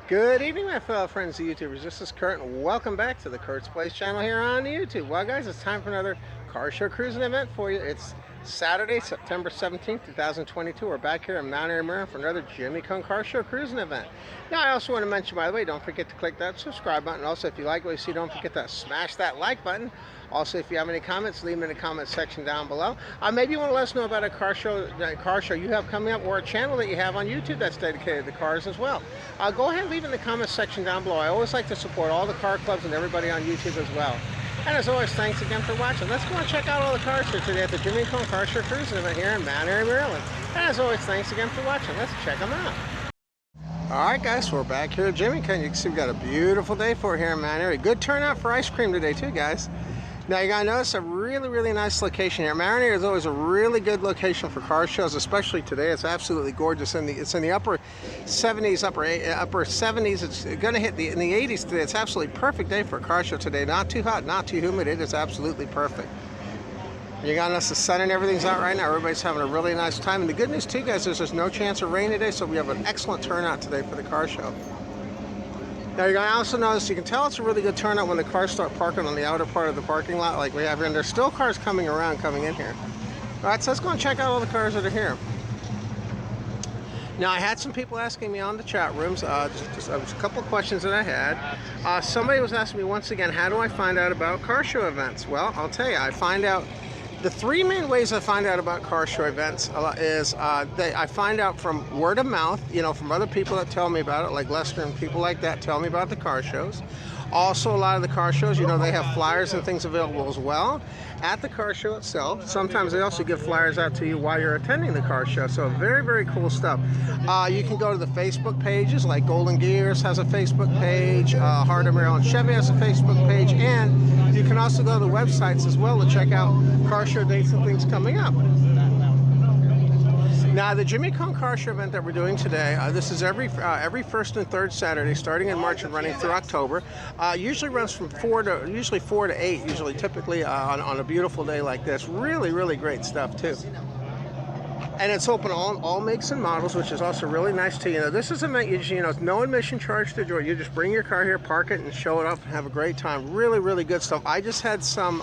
Good evening, my fellow friends, the YouTubers. This is Kurt, and welcome back to the Kurt's Place channel here on YouTube. Well, guys, it's time for another car show cruising event for you. It's Saturday, September 17th, 2022. We're back here in Mount Airy, Maryland for another Jimmie car show cruising event. Now, I also want to mention, by the way, don't forget to click that subscribe button. Also, if you like what you see, don't forget to smash that like button. Also, if you have any comments, leave them in the comment section down below. Maybe you want to let us know about a car show you have coming up, or a channel that you have on YouTube that's dedicated to cars as well. Go ahead and leave in the comment section down below. I always like to support all the car clubs and everybody on YouTube as well. And as always, thanks again for watching. Let's go and check out all the cars here today at the Jimmie car show cruising event here in Mount Airy, Maryland. And as always, thanks again for watching. Let's check them out. Alright guys, we're back here at Jimmie. You can see we've got a beautiful day for here in Mount Airy. Good turnout for ice cream today too, guys. Now you gotta notice a really nice location here. Mount Airy is always a really good location for car shows, especially today. It's absolutely gorgeous. It's in the upper 70s, upper 70s. It's gonna hit in the 80s today. It's absolutely perfect day for a car show today. Not too hot, not too humid. It is absolutely perfect. You got us, the sun and everything's out right now. Everybody's having a really nice time. And the good news too, guys, is there's no chance of rain today, so we have an excellent turnout today for the car show. Now you're going to also notice, you can tell it's a really good turnout when the cars start parking on the outer part of the parking lot like we have here, and there's still cars coming in here. Alright, so let's go and check out all the cars that are here. Now I had some people asking me on the chat rooms, just a couple of questions that I had. Somebody was asking me once again, how do I find out about car show events? Well, I'll tell you, I find out, the three main ways I find out about car show events is I find out from word of mouth, from other people that tell me about it, like Lester and people like that tell me about the car shows. Also, a lot of the car shows, they have flyers and things available as well at the car show itself. Sometimes they also give flyers out to you while you're attending the car show. So very cool stuff. You can go to the Facebook pages, like Golden Gears has a Facebook page, Heart of Maryland Chevy has a Facebook page, and you can also go to the websites as well to check out car show dates and things coming up. Now, the Jimmie car show event that we're doing today, this is every first and third Saturday, starting in March and running through October. Usually runs from 4 to 8, typically on a beautiful day like this. Really great stuff too. And it's open all makes and models, which is also really nice too. This is an event, it's no admission charge to join. You just bring your car here, park it, and show it off and have a great time. Really good stuff. I just had some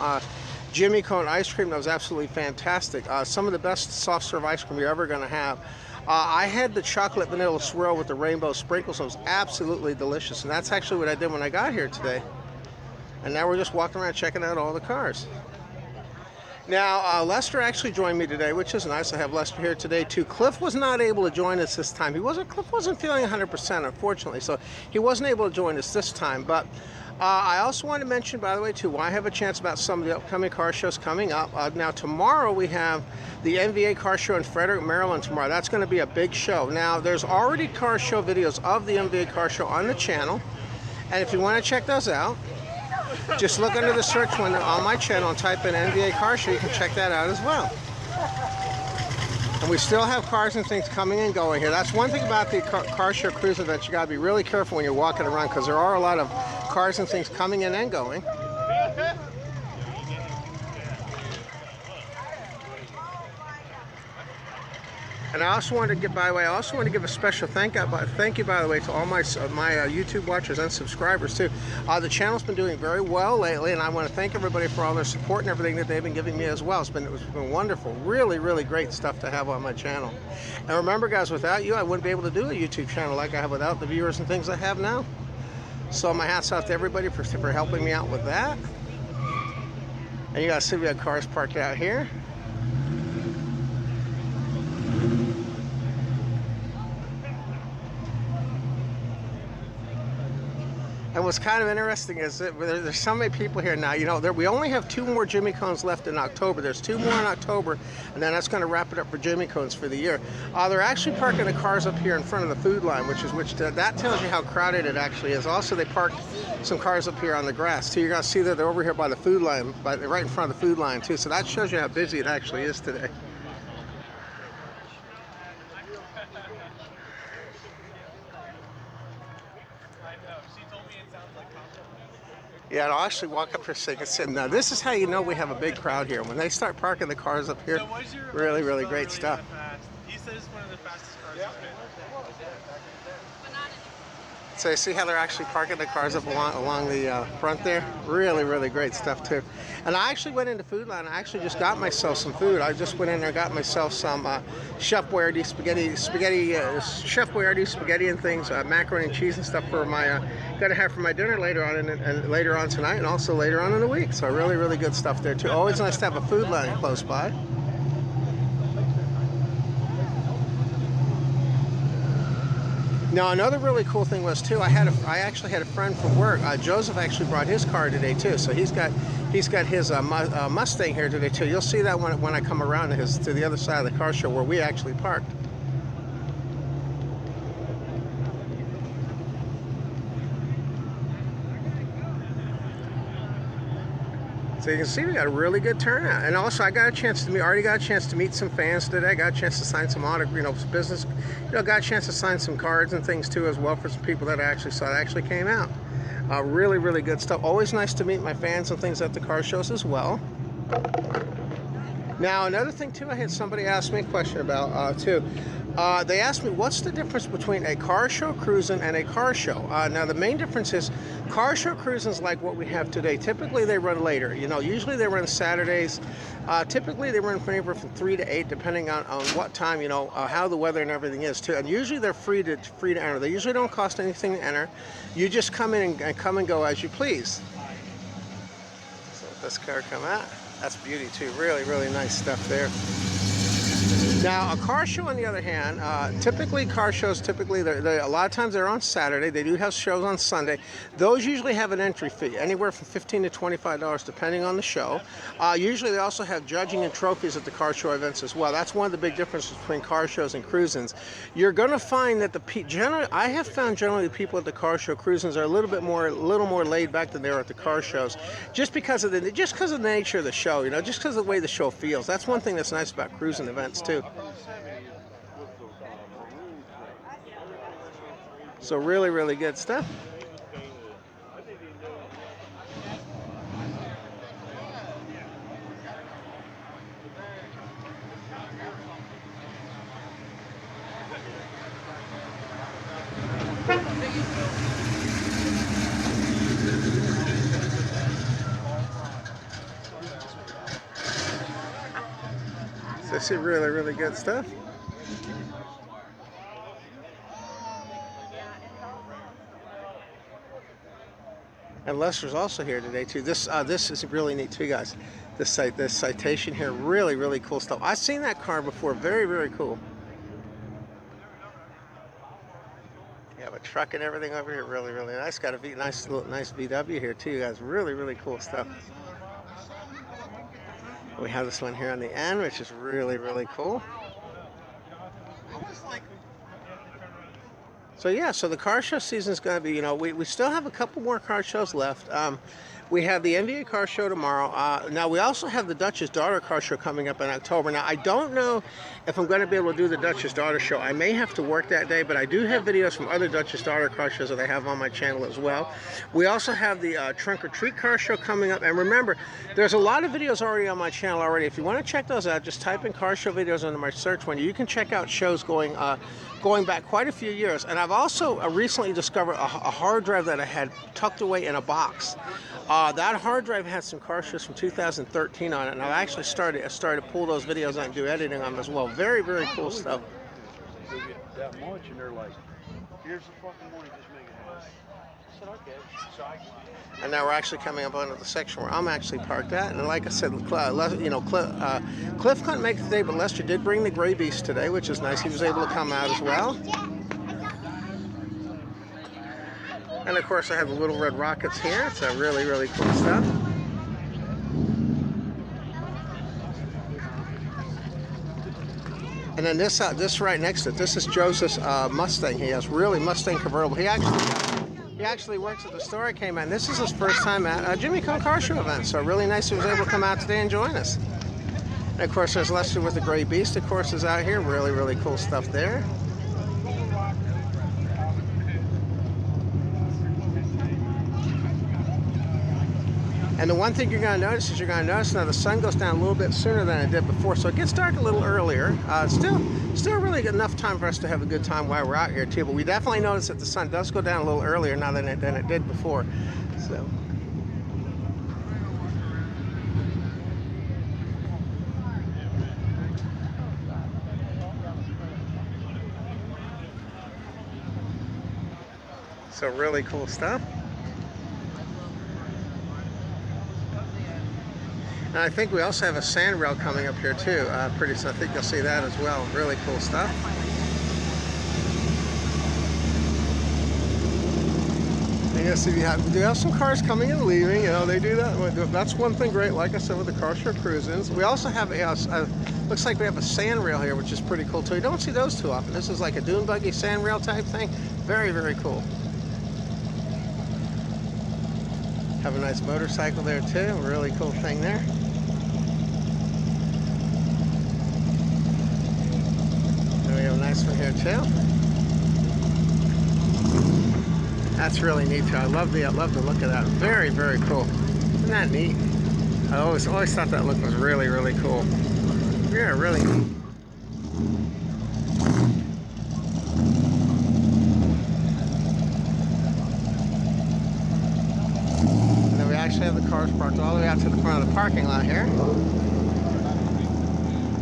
Jimmie cone ice cream that was absolutely fantastic. Some of the best soft serve ice cream you're ever going to have. I had the chocolate vanilla swirl with the rainbow sprinkles. It was absolutely delicious, and that's actually what I did when I got here today. And now we're just walking around checking out all the cars. Now, Lester actually joined me today, which is nice. I have Lester here today too. Cliff was not able to join us this time. Cliff wasn't feeling 100%, unfortunately, so he wasn't able to join us this time. But I also want to mention, by the way, too, why I have a chance about some of the upcoming car shows coming up. Now, tomorrow we have the NVA car show in Frederick, Maryland tomorrow. That's going to be a big show. Now, there's already car show videos of the NVA car show on the channel, and if you want to check those out, just look under the search window on my channel and type in NVA car show. You can check that out as well. And we still have cars and things coming and going here. That's one thing about the car show cruise events. You got to be really careful when you're walking around, because there are a lot of cars and things coming in and going. And I also want to give, a special thank you, by the way, to all my YouTube watchers and subscribers too. The channel's been doing very well lately, and I want to thank everybody for all their support and everything that they've been giving me as well. It's been wonderful, really great stuff to have on my channel. And remember, guys, without you, I wouldn't be able to do a YouTube channel like I have without the viewers and things I have now. So my hats off to everybody for helping me out with that. And you guys see we have cars parked out here. And what's kind of interesting is that there's so many people here now. We only have 2 more Jimmie cones left in October. There's 2 more in October, and then that's going to wrap it up for Jimmie cones for the year. They're actually parking the cars up here in front of the food line, that tells you how crowded it actually is. Also, they parked some cars up here on the grass too. You're going to see that they're over here by the food line, right in front of the food line too. So that shows you how busy it actually is today. Yeah, I'll actually walk up for a second and sit. Now, this is how you know we have a big crowd here. When they start parking the cars up here, really great stuff. He says it's one of the fastest cars he's been. So you see how they're actually parking the cars up along the front there? Really, really great stuff too. And I actually went into Food Line. I actually just got myself some food. I just went in there and got myself some Chef Boyardee Chef Boyardee spaghetti and things, macaroni and cheese and stuff for my, gonna have for my dinner later on and later on tonight and also later on in the week. So really, really good stuff there too. Always nice to have a Food Line close by. Now another really cool thing was too, I actually had a friend from work. Joseph actually brought his car today too, so he's got his Mustang here today too. You'll see that when I come around to the other side of the car show where we actually parked. So you can see we got a really good turnout, and also I got a chance to already got a chance to meet some fans today. I got a chance to sign some business, got a chance to sign some cards and things too as well for some people that I actually saw that actually came out. Really, really good stuff. Always nice to meet my fans and things at the car shows as well. Now another thing too, I had somebody ask me a question about too. They asked me, what's the difference between a car show cruising and a car show? Now the main difference is car show cruising is like what we have today. Typically they run later. Usually they run Saturdays. Typically they run anywhere from 3 to 8 depending on what time, how the weather and everything is too. And usually they're free to enter. They usually don't cost anything to enter. You just come in and come and go as you please. So let this car come out. That's beauty too. Really, really nice stuff there. Now, a car show, on the other hand, typically car shows, a lot of times they're on Saturday. They do have shows on Sunday. Those usually have an entry fee, anywhere from $15 to $25 depending on the show. Usually they also have judging and trophies at the car show events as well. That's one of the big differences between car shows and cruisins. You're going to find that I have found generally the people at the car show cruisins are a little more laid back than they are at the car shows, just because of the nature of the show, just because of the way the show feels. That's one thing that's nice about cruising events too. So really, really good stuff. So this is really, really good stuff. And Lester's also here today too. This is really neat too, guys. This citation here, really, really cool stuff. I've seen that car before. Very, very cool. You have a truck and everything over here. Really, really nice. Got a nice VW here too, guys. Really, really cool stuff. We have this one here on the end, which is really, really cool. So yeah, so the car show season is going to be, we still have a couple more car shows left. We have the NBA car show tomorrow. Now we also have the Dutch's Daughter car show coming up in October. Now I don't know if I'm going to be able to do the Dutch's Daughter show. I may have to work that day, but I do have videos from other Dutch's Daughter car shows that I have on my channel as well. We also have the Trunk or Treat car show coming up. And remember, there's a lot of videos already on my channel already. If you want to check those out, just type in car show videos into my search window. You can check out shows going back quite a few years. And I've also recently discovered a hard drive that I had tucked away in a box. That hard drive has some car shows from 2013 on it, and I've actually started to pull those videos out and do editing on them as well. Very, very cool stuff. They get that much, and they're like, "Here's the fucking money, just make it nice." I said, "Okay." So and now we're actually coming up onto the section where I'm actually parked at, and like I said, Cliff couldn't make it today, but Lester did bring the Gray Beast today, which is nice. He was able to come out as well. And of course I have the Little Red Rockets here. It's a really, really cool stuff. And then this right next to it, this is Joseph's Mustang. He has really Mustang convertible. He actually works at the store I came at. This is his first time at a Jimmie car show event. So really nice he was able to come out today and join us. And of course there's Lester with the Gray Beast, of course, is out here. Really, really cool stuff there. And the one thing you're going to notice is now the sun goes down a little bit sooner than it did before, so it gets dark a little earlier. Still really enough time for us to have a good time while we're out here too. But we definitely notice that the sun does go down a little earlier now than it did before. So. So really cool stuff. And I think we also have a sand rail coming up here too. Pretty soon, I think you'll see that as well. Really cool stuff. And yes, if you have some cars coming and leaving, you know, they do that. That's one thing great, like I said, with the car show cruisins. We also have looks like we have a sand rail here, which is pretty cool too. You don't see those too often. This is like a dune buggy sand rail type thing. Very, very cool. Have a nice motorcycle there too. Really cool thing there. And we have a nice one here too. That's really neat too. I love the look of that. Very, very cool. Isn't that neat? I always thought that look was really, really cool. Yeah, really neat. And then we actually have the cars parked all the way out to the front of the parking lot here.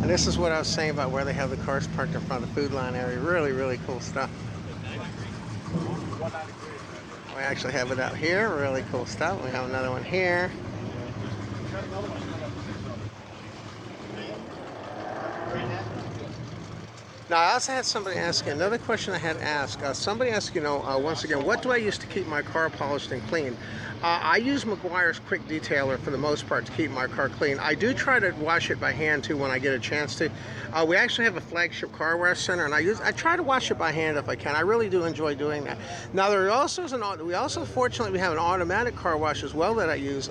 And this is what I was saying about where they have the cars parked in front of the food line area. Really, really cool stuff. We actually have it out here. Really cool stuff. We have another one here. Now, I also had somebody ask, another question I had asked. Somebody asked, once again, what do I use to keep my car polished and clean? I use Meguiar's Quick Detailer for the most part to keep my car clean. I do try to wash it by hand too when I get a chance to. We actually have a flagship car wash center, and I try to wash it by hand if I can. I really do enjoy doing that. Now, fortunately, we have an automatic car wash as well that I use.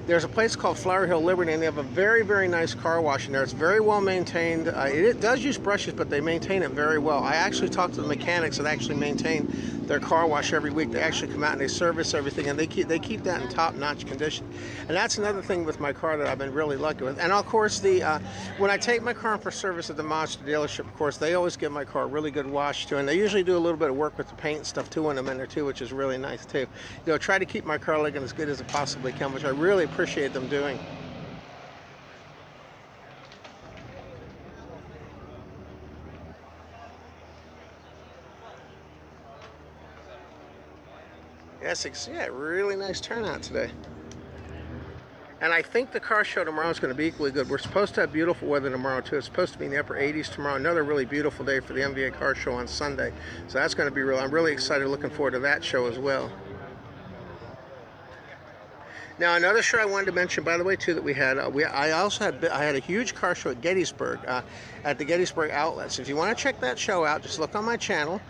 There's a place called Flower Hill Liberty, and they have a very, very nice car wash in there. It's very well maintained. It does use brushes, but they maintain it very well. I actually talked to the mechanics that actually maintain their car wash every week. They actually come out and they service everything, and they keep that in top-notch condition. And that's another thing with my car that I've been really lucky with. And of course, when I take my car in for service at the Mazda dealership, of course, they always give my car a really good wash too, and they usually do a little bit of work with the paint and stuff too when I'm in there too, which is really nice too. Try to keep my car looking as good as it possibly can, which I really appreciate them doing. Yes, yeah, really nice turnout today. And I think the car show tomorrow is going to be equally good. We're supposed to have beautiful weather tomorrow too. It's supposed to be in the upper 80s tomorrow. Another really beautiful day for the MVA car show on Sunday. So that's going to be real. I'm really excited, looking forward to that show as well. Now, another show I wanted to mention, by the way, too, that we had, I had a huge car show at Gettysburg, at the Gettysburg Outlets. If you want to check that show out, just look on my channel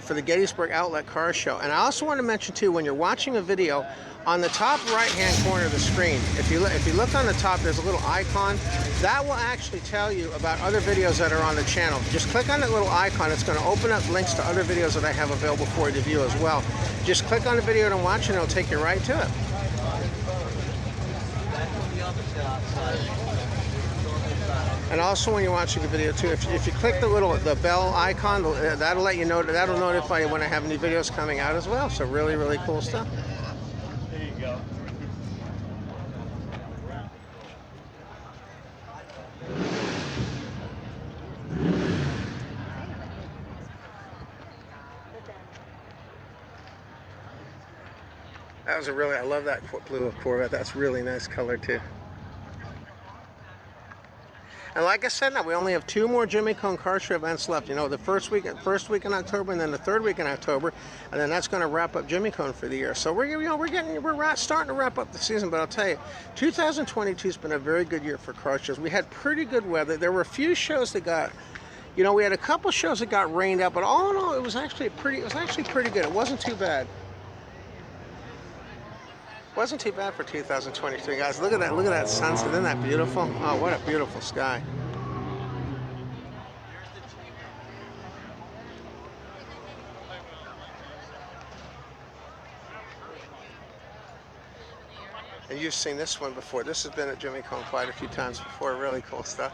for the Gettysburg Outlet Car Show. And I also want to mention, too, when you're watching a video, on the top right-hand corner of the screen, if you look on the top, there's a little icon. That will actually tell you about other videos that are on the channel. Just click on that little icon. It's going to open up links to other videos that I have available for you to view as well. Just click on the video to watch, and it'll take you right to it. And also, when you're watching a video too, if you click the bell icon, that'll let you know, that'll notify you when I have new videos coming out as well. So really, really cool stuff. There you go. That was I love that blue Corvette. That's really nice color too. And like I said, now we only have 2 more Jimmie car show events left. The first week in October, and then the 3rd week in October, and then that's going to wrap up Jimmie for the year. So we're starting to wrap up the season. But I'll tell you, 2022 has been a very good year for car shows. We had pretty good weather. There were a few shows that got, we had a couple shows that got rained out, but all in all, it was actually pretty good. It wasn't too bad. Wasn't too bad for 2023, guys. Look at that sunset. Isn't that beautiful? Oh, what a beautiful sky. And you've seen this one before. This has been at Jimmie quite a few times before. Really cool stuff.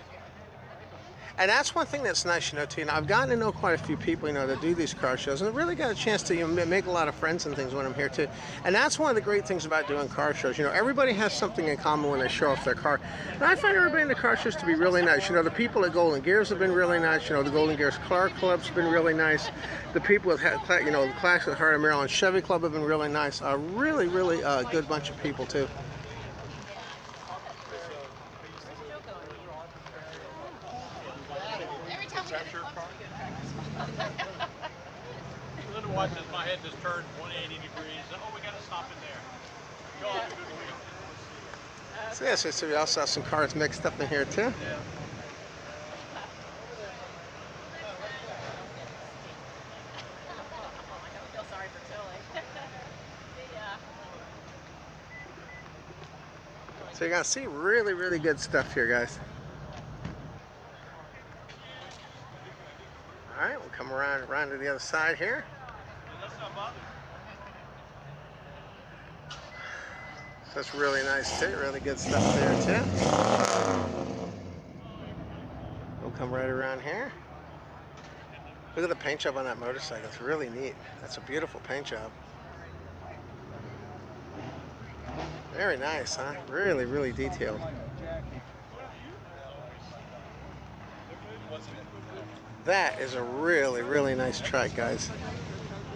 And that's one thing that's nice, you know, too. I've gotten to know quite a few people, you know, that do these car shows, and I really got a chance to, you know, make a lot of friends and things when I'm here too. And that's one of the great things about doing car shows. You know, everybody has something in common when they show off their car. And I find everybody in the car shows to be really nice. You know, the people at Golden Gears have been really nice. You know, the Golden Gears Car Club's been really nice. The people at, you know, the Classic Heart of Maryland Chevy Club have been really nice. A really, really good bunch of people too. Linda watches my head just turn 180 degrees. Oh, we got to stop in there. Y'all have a good week. So yes, so we also have some cars mixed up in here too. Yeah. So you're gonna see really, really good stuff here, guys. All right, we'll come around to the other side here. That's not bothering. So that's really nice too. Really good stuff there too. We'll come right around here. Look at the paint job on that motorcycle. It's really neat. That's a beautiful paint job. Very nice, huh? Really, really detailed. That is a really, really nice track, guys.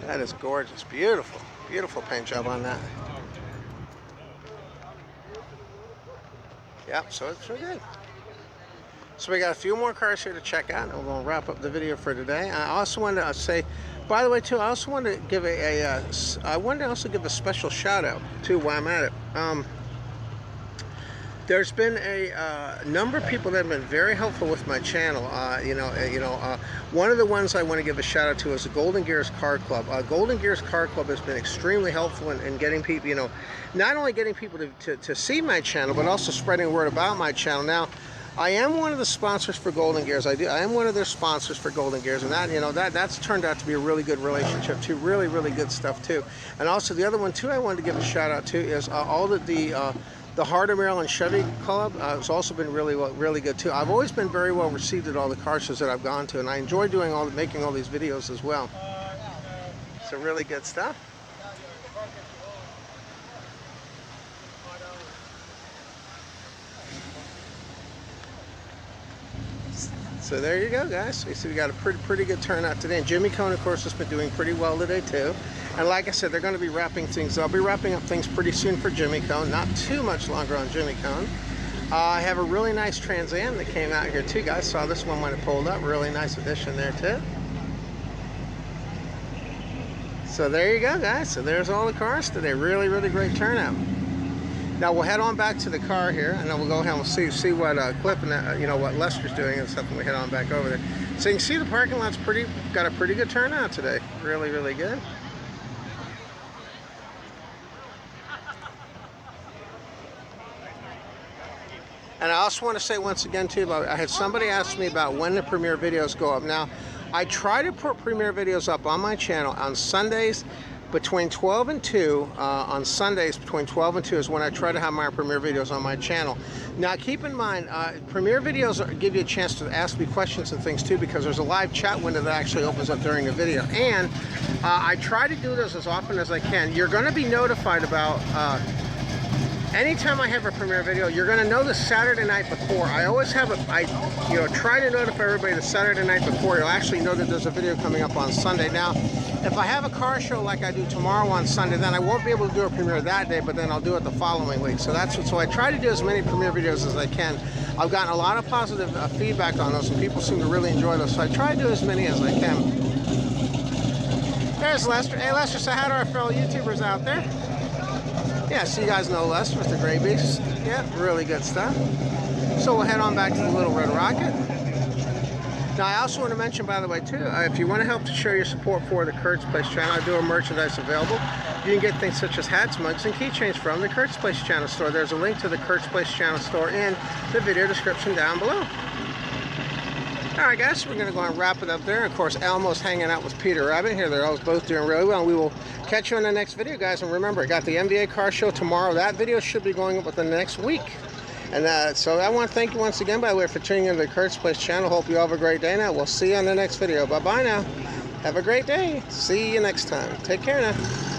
That is gorgeous. Beautiful. Beautiful paint job on that. Yep, so it's pretty good. So we got a few more cars here to check out, and we're going to wrap up the video for today. I also wanted to say, by the way, too, I also wanted to give I wanted to also give a special shout out too while I'm at it. There's been a number of people that have been very helpful with my channel. One of the ones I want to give a shout out to is the Golden Gears Car Club. Golden Gears Car Club has been extremely helpful in getting people, you know, not only getting people to see my channel, but also spreading word about my channel. Now, I am one of the sponsors for Golden Gears. I am one of their sponsors for Golden Gears, and that, you know, that's turned out to be a really good relationship too. Really, really good stuff too. And also the other one too I wanted to give a shout out to is all the Heart of Maryland Chevy Club has also been really good too. I've always been very well received at all the car shows that I've gone to, and I enjoy making all these videos as well. So really good stuff. So there you go, guys. So you see we got a pretty good turnout today. And Jimmie, of course, has been doing pretty well today too. And like I said, they're going to be wrapping things. I'll be wrapping up things pretty soon for Jimmie. Not too much longer on Jimmie. I have a really nice Trans Am that came out here too, guys. Saw this one when it pulled up. Really nice addition there too. So there you go, guys. So there's all the cars today. Really, really great turnout. Now we'll head on back to the car here, and then we'll go ahead and see what Cliff and what Lester's doing and stuff when we head on back over there. So you can see the parking lot's got a pretty good turnout today. Really, really good. And I also want to say once again too, I had somebody ask me about when the premiere videos go up. Now, I try to put premiere videos up on my channel on Sundays between 12 and 2. On Sundays between 12 and 2 is when I try to have my premiere videos on my channel. Now keep in mind, premiere videos give you a chance to ask me questions and things too, because there's a live chat window that actually opens up during the video. And I try to do those as often as I can. You're going to be notified about anytime I have a premiere video. You're going to know the Saturday night before. I always have try to notify everybody the Saturday night before. You'll actually know that there's a video coming up on Sunday. Now, if I have a car show like I do tomorrow on Sunday, then I won't be able to do a premiere that day, but then I'll do it the following week. So so I try to do as many premiere videos as I can. I've gotten a lot of positive feedback on those, and people seem to really enjoy those. So I try to do as many as I can. There's Lester. Hey, Lester, say hi to our fellow YouTubers out there. Yeah, so you guys know Lester with the Gray Beast. Yeah, really good stuff. So we'll head on back to the Little Red Rocket. Now, I also want to mention, by the way, too, if you want to help to show your support for the Kurt's Place channel, I do have merchandise available. You can get things such as hats, mugs, and keychains from the Kurt's Place channel store. There's a link to the Kurt's Place channel store in the video description down below. Alright guys, we're going to go and wrap it up there. Of course, Elmo's hanging out with Peter Rabbit here. They're both doing really well. And we will catch you in the next video, guys. And remember, I got the MDA car show tomorrow. That video should be going up within the next week. And so I want to thank you once again, by the way, for tuning into the Kurt's Place channel. Hope you all have a great day now. We'll see you on the next video. Bye-bye now. Have a great day. See you next time. Take care now.